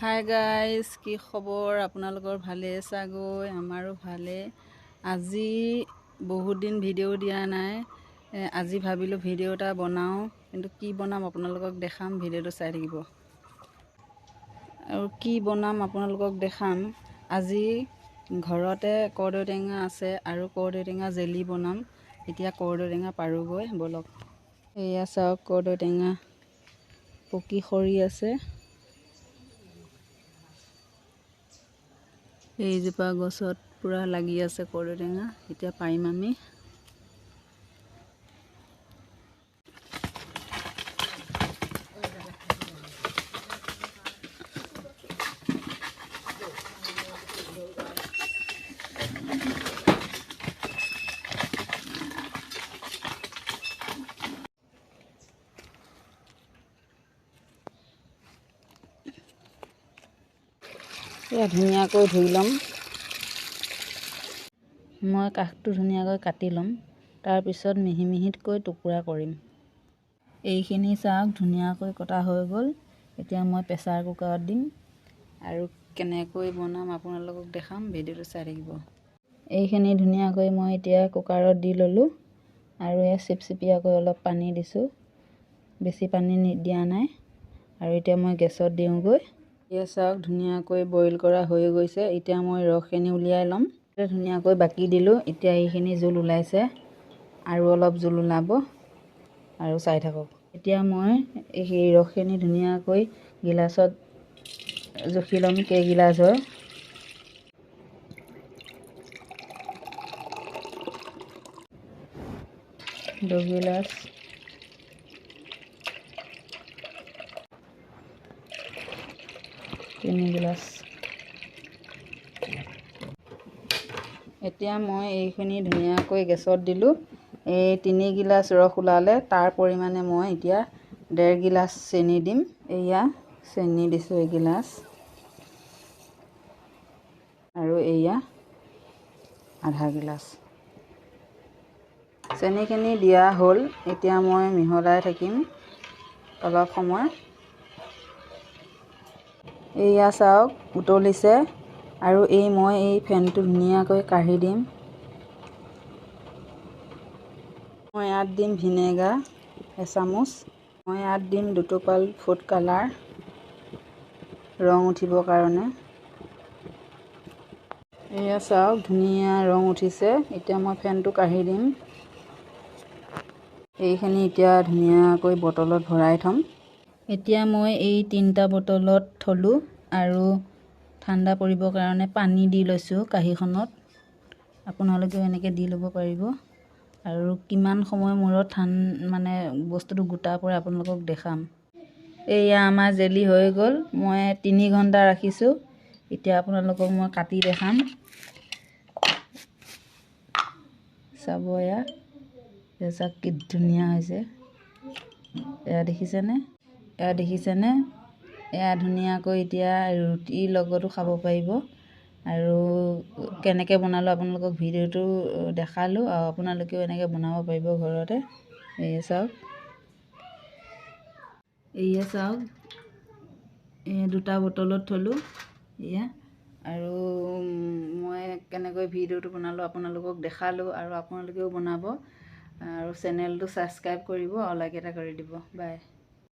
Hi guys, কি খবৰ? আপোনালোকৰ ভালে চাগৈ? আমাৰো ভালে। আজি বহুত দিন ভিডিঅ' দিয়া নাই। আজি ভাবিলোঁ ভিডিঅ' এটা বনাওঁ, কিন্তু কি বনাম আপোনালোকক দেখাম। ভিডিঅ'টো চাই থাকিব। আৰু কি বনাম আপোনালোকক দেখাম। আজি ঘৰতে কৰ্দৈ টেঙা আছে আৰু কৰ্দৈ টেঙা জেলি বনাম। এতিয়া কৰ্দৈ টেঙা পাৰোঁগৈ, ব'লক। এয়া চাওক, কৰ্দৈ টেঙা পকি সৰি আছে। এইজোপা গছত পূৰা লাগি আছে কৰ্দৈ টেঙা। এতিয়া পাৰিম আমি। এয়া ধুনীয়াকৈ ধুই ল'ম। মই কাষটো ধুনীয়াকৈ কাটি ল'ম, তাৰপিছত মিহি মিহিকৈ টুকুৰা কৰিম। এইখিনি চাওক, ধুনীয়াকৈ কটা হৈ গ'ল। এতিয়া মই প্ৰেছাৰ কুকাৰত দিম আৰু কেনেকৈ বনাম আপোনালোকক দেখাম। ভিডিঅ'টো চাই থাকিব। এইখিনি ধুনীয়াকৈ মই এতিয়া কুকাৰত দি ল'লোঁ আৰু এয়া চিপচিপীয়াকৈ অলপ পানী দিছোঁ। বেছি পানী দিয়া নাই। আৰু এতিয়া মই গেছত দিওঁগৈ। এয়া চাওক, ধুনীয়াকৈ বইল কৰা হৈ গৈছে। এতিয়া মই ৰসখিনি উলিয়াই ল'ম। ধুনীয়াকৈ বাকি দিলোঁ। এতিয়া এইখিনি জোল ওলাইছে, আৰু অলপ জোল ওলাব, আৰু চাই থাকক। এতিয়া মই এই ৰসখিনি ধুনীয়াকৈ গিলাচত জুখি ল'ম কেইগিলাচ হয়। দুগিলাচ, তিনিগিলাচ। এতিয়া মই এইখিনি ধুনীয়াকৈ গেছত দিলোঁ। এই 3 গিলাচ ৰস ওলালে, তাৰ পৰিমাণে মই এতিয়া 1.5 গিলাচ চেনি দিম। এয়া চেনি দিছোঁ এগিলাচ, আৰু এয়া আধা গিলাচ। চেনিখিনি দিয়া হ'ল। এতিয়া মই মিহলাই থাকিম অলপ সময়। এয়া চাওক, উতলিছে, আৰু মই এই ফেনটো ধুনীয়াকৈ কাঢ়ি দিম। মই ইয়াত দিম ভিনেগাৰ এচামুচ। মই ইয়াত দিম 2 টোপাল ফুড কালাৰ, ৰং উঠিবৰ কাৰণে। এয়া চাওক, ধুনীয়া ৰং উঠিছে। এতিয়া মই ফেনটো কাঢ়ি দিম। এইখিনি এতিয়া ধুনীয়াকৈ বটলত ভৰাই থ'ম। এতিয়া মই এই 3টা বটলত থলোঁ, আৰু ঠাণ্ডা পৰিবৰ কাৰণে পানী দি লৈছোঁ কাঁহীখনত। আপোনালোকেও এনেকৈ দি ল'ব পাৰিব। আৰু কিমান সময় মূৰত মানে বস্তুটো গোটা পৰে আপোনালোকক দেখাম। এয়া আমাৰ জেলি হৈ গ'ল। মই 3 ঘণ্টা ৰাখিছোঁ। এতিয়া আপোনালোকক মই কাটি দেখাম। চাব, এয়া চাওক কি ধুনীয়া হৈছে। এয়া দেখিছেনে? এয়া ধুনীয়াকৈ এতিয়া ৰুটিৰ লগতো খাব পাৰিব। আৰু কেনেকৈ বনালোঁ আপোনালোকক ভিডিঅ'টো দেখালোঁ, আৰু আপোনালোকেও এনেকৈ বনাব পাৰিব ঘৰতে। এয়া চাওক, এয়া 2টা বটলত থলোঁ। এয়া, আৰু মই কেনেকৈ ভিডিঅ'টো বনালোঁ আপোনালোকক দেখালোঁ, আৰু আপোনালোকেও বনাব। আৰু চেনেলটো ছাবস্ক্ৰাইব কৰিব, আৰু লাইক এটা কৰি দিব। বাই।